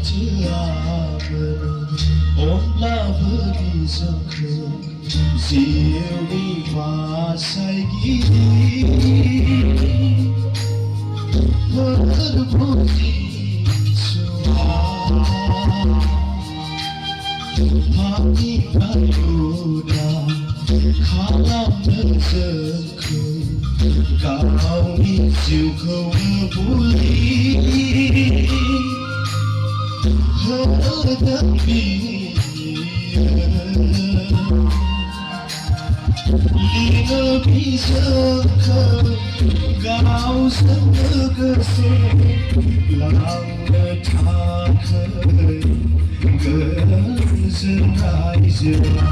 Tiamano, onla bhagizakho, Zilmi vasai gidi, Bharbuti suha, Pani kaluda, Khalam zakho, Gauni zilkho buli. Lina bisa kau segese langga takai gezenai zera.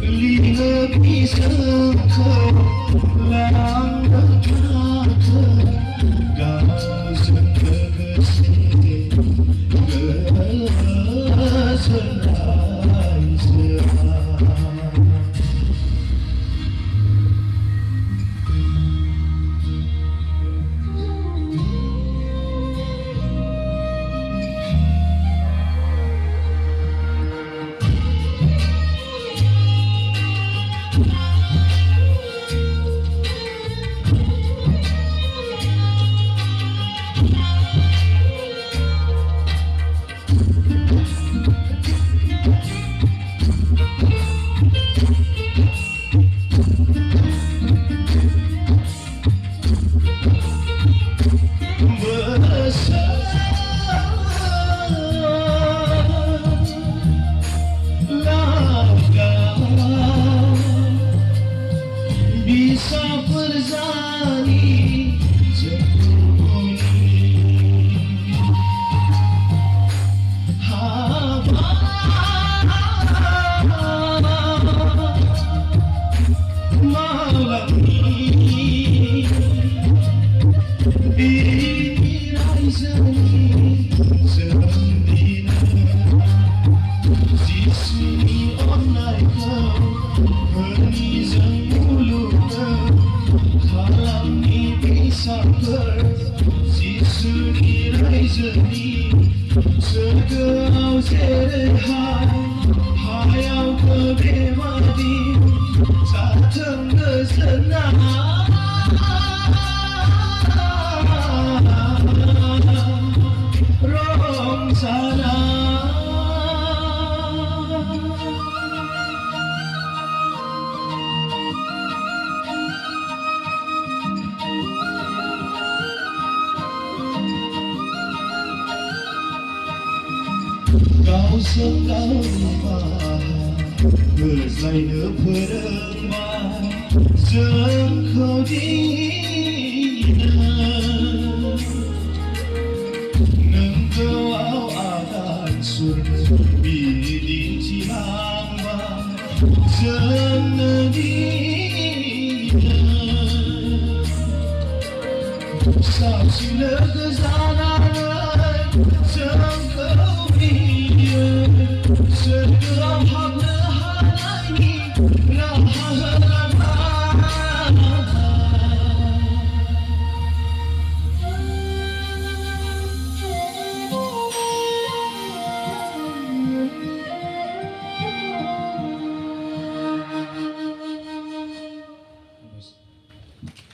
Lina bisa langga takai kau segese gezenai zera. Bisa berzani jempuni haba malam ini dirai zani zandina di sini online kau berizan Sisuni raizani Segau serehai Hayau kebemadi Sateng kesenang Rong sana Kau selalu mahal Berzaina perempuan Sengkau dina Nengkau akan surga Bidin cihamba Senedina Saksi legazana